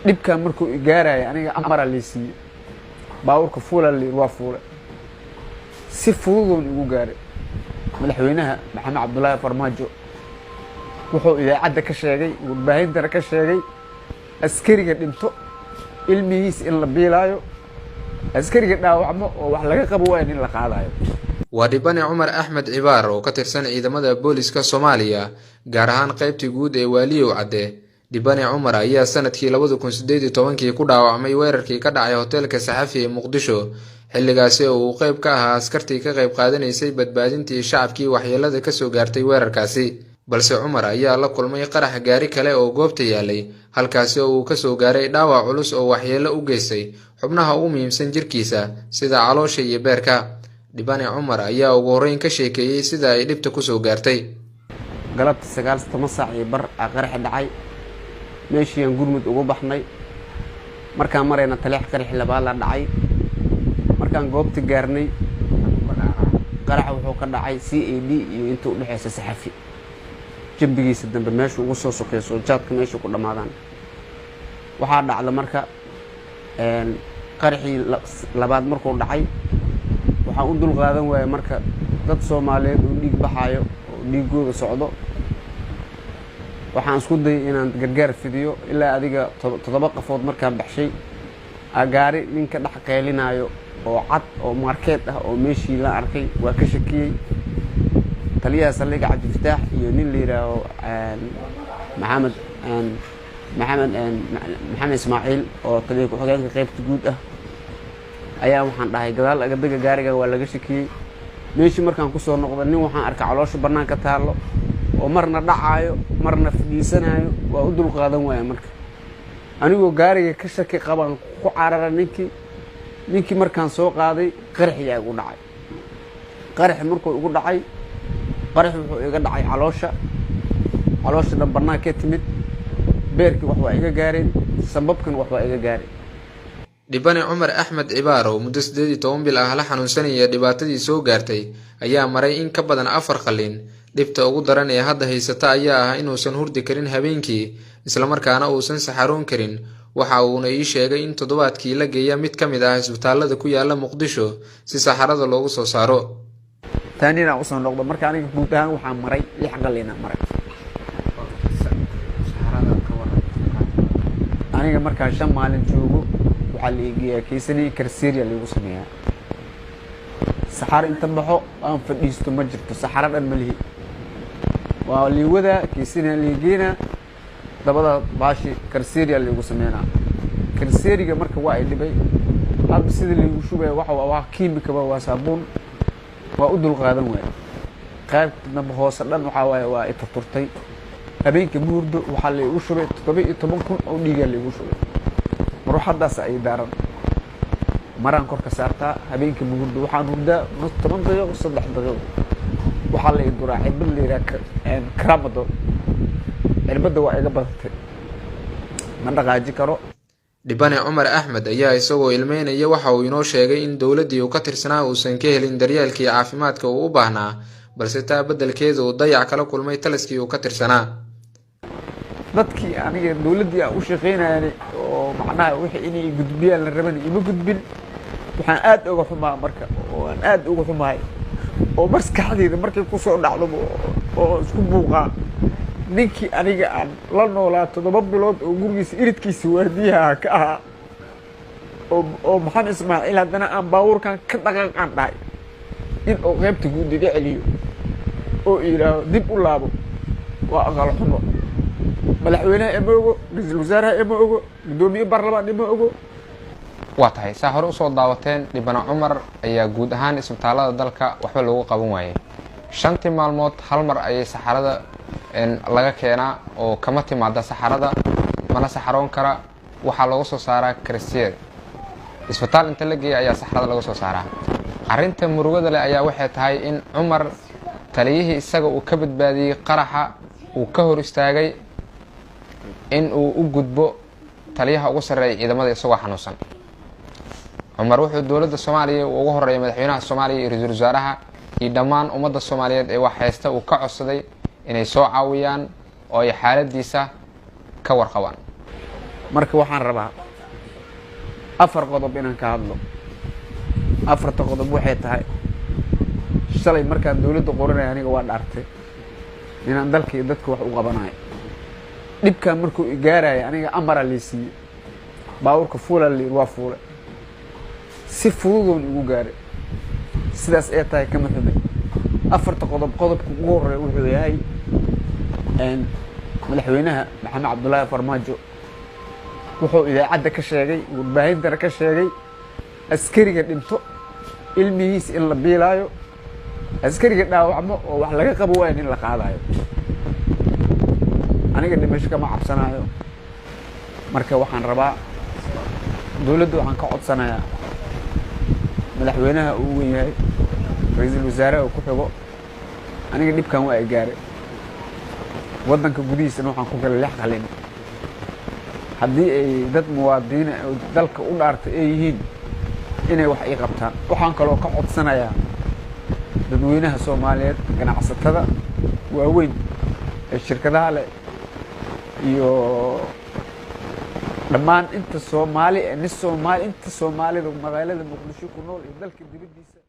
dhibka markuu gaaraya aniga amara liisiyo baawurka fuula waa fuula si fudud ugu gaaray madaxweynaha maxamed cabdullaahi farmaajo wuxuu idaacada ka sheegay warbaahinta ka sheegay askariga dhinto ilmihiis in la biilaayo askariga dhaawacmo oo wax laga qabo waa in la qaadayo waa Dhibane Cumar Axmed Cibaar oo ka tirsan ciidamada booliska Soomaaliya gaar ahaan qaybtii guud ee Waaliyow Cadde. Dhibane Cumar ayaa sanadkii 2018 ku dhaawacmay weerarkii ka dhacay hoteelka Saxafi ee Muqdisho xilligaasi oo uu qayb ka ahaa askartii ka qayb qaadanaysay badbaadintii shacabkii waxyeelada ka soo gaartay weerarkaasi. balse Cumar ayaa la kulmay qarax gaari kale oo goobta yaalay halkaasi oo uu ka soo gaaray dhaawac culus oo waxyeelo u geystay xubnaha ugu muhiimsan jirkiisa sida caloosha iyo beerka. Dhibane Cumar ayaa ugu horeyn ka sheekeeyay sida ay dhibta ku soo gaartay. galabta 9 saac ee bar qarax dhacay meeshii aan gurmud ugu baxnay markaan marayna taleex qarax labaad la dhacay markaan goobta gaarnay qarax wuxuu ka dhacay CAD iyo inta u dhaxaysa Saxafi jambigiisa dambe meesha ugu soo soqeeyo jaadka meesha ku dhamaadaan waxa dhacday marka qaraxii labaad markuu dhacay waxa uu dul qaadan waayay marka dad Soomaaliyeed oo dhiig baxayo oo dhiigooda socdo waxaan isku day inaan gargaar fidiyo ilaa adiga 7 qafood markaan baxshay agaari ninka dhax qeylinayo oo cad oo market ah oo meeshii la arkay waa ka shakiyay taliyaha saldhigga Cabdi Fataax iyo nin leeyahay maxamed Ismaaciil oo taliyaha ku xigeenka qaybta guud ah ayaa waxaan dhahay gadaal aga daga gaariga waa laga shakiyay meeshii markaan ku soo noqday nin waxaan arkay caloosha banaanka taalo oo marna dhacayo marna fadhiisanayo waa u dul qaadan waaya marka anigoo gaariga ka shaki qaban ku carara ninkii markaan soo qaaday qaraxiga ugu dhacay qarax markuu ugu dhacay qarax wuxuu iga dhacay caloosha dhan banaanka ka timid beerkii wax waa iga gaareen sababkan wax waa iga gaareen. Dhibane Cumar Axmed Cibaar oo muddo 18 bil ah la xanuunsanaya dhibaatadii soo gaartay ayaa maray in ka badan 4 qalliin. dhibta ugu daran ee hadda haysata ayaa ah inuusan hurdi karin habeenkii isla markaana uusan saxaroon karin. waxa uuna ii sheegay in toddobaadkii la geeya mid ka mid ah isbitaalada ku yaala Muqdisho si saxarada loogu soo saaro. taanina u soo noqdo marka aniga guud ahaan waxaan maray 6 qalliin maray saxarada ka waran aniga marka 5 maalin joogo waxa la iigeeyay kiisani karsiiriya lagu sameeyaa saxar inta baxo aan fadhiisto ma jirto saxaradan ma lihi waa liwada kiisina liigeena dabada baashi karsiiriya lagu sameeyaa karsiiriga marka waa ay dhibay hab sida lagu shubay waxa waa kiimika waa saabuun waa u dul qaadan waay qaybta hoos dhan waxa waa ay turturtay habeenkii buurdo waxa la igu shubay 17,000 oo dhiig la igu shubay ruuxadaas ay daaran maraan korka saartaa habeenkii buurdo waxaan hurdaa 10 daqiiqo 3 daqiiqo waxa la ii duraa cirbad leeyahay kramado cirbada waa iga badatay ma dhaqaaji karo. Dhibane Cumar Axmed ayaa isagoo ilmeynaya waxa uu inoo sheegay in dawladii uu ka tirsanaa uusan ka helin daryeelkii caafimaadka uu u baahnaa balse taa beddelkeeda uu dayac kala kulmay taliskii uu ka tirsanaa. dadkii aniga dawladii u shaqeynayay oo macnaha wixii inay gudbiyaan la rabay ima gudbin waxaan aad uga xumaa marka oo aan aad uga xumaay oo maskaxdayda markay ku soo dhacdo oo isku buuqa ninkii aniga aan la noolaa 7 bilood oo gurigiisa iridkiisa waardiyaha ka ah oo maxamed Ismaaciil hadana aan baawurkan ka dhaqaaqan dhahay in oo qaybta guud iga celiyo oo ilaa dib u laabo waa aqal xumo madaxweynaha Emoogo ra'iisul wasaaraha Emoogo gudoomiye baarlamaan Emoogo waa tahay saa hore u soo daawateen Dhibane Cumar ayaa guud ahaan isbitaalada dalka waxba loogu qaban waayay 5 maalmood hal mar ayay saxarada laga keenaa oo kama timaada saxarada mana saxaroon kara waxa lagu soo saaraa karsiir isbitaal inta la geeyay ayaa saxarada lagu soo saaraa. arinta murugada leh ayaa waxay tahay in Cumar taliyihii isaga uu ka badbaadiyay qaraxa uu ka hor istaagay in uu u gudbo taliyaha ugu sareeyay ciidamada isagoo xanuunsan. Cumar wuxuu dawladda Soomaaliya ugu horeeyay madaxweynaha Soomaaliya iyo ra'iisul wasaaraha iyo dhammaan ummadda Soomaaliyeed ee wax haysta uu ka codsaday inay soo caawiyaan oo ay xaaladiisa ka warqabaan. marka waxaan rabaa afar qodob inaan ka hadlo. afarta qodob waxay tahay shalay markaan dawladda qoranay aniga waa dhaartay inaan dalka iyo dadka wax u qabanayo. dhibkaan markuu i gaaraya aniga amara lii siiyey, baabuurka fuula la yidhi waa fuulay, si fududoon igu gaaray. sidaas ee tahay kama xumay. afarta qodob qodobka ugu horeeya wuxuu yahay madaxweynaha maxamed cabdullaahi farmaajo wuxuu idaacadda ka sheegay, warbaahintana ka sheegay, askariga dhinto ilmihiis in la biilaayo, askariga dhaawacmo oo wax laga qabo waa in la qaadayo. aniga dhimasho kama cabsanayo. marka waxaan rabaa dawladda waxaan ka codsanayaa madaxweynaha uu weyn yahay, ra'iisul wasaaraha uu ku xigo, aniga dhibkan waa ay gaaray. waddanka gudihiisana waxaan ku galay 6 qalin. haddii ay dad muwaadiniin oo dalka u dhaartay ay yihiin inay wax ii qabtaan. waxaan kaloo ka codsanayaa dadweynaha Soomaaliyeed, ganacsatada waaweyn ee shirkadaha leh iyo dhammaan inta Soomaali inta Soomaalida magaalada Muqdisho ku nool iyo dalka dibadiisa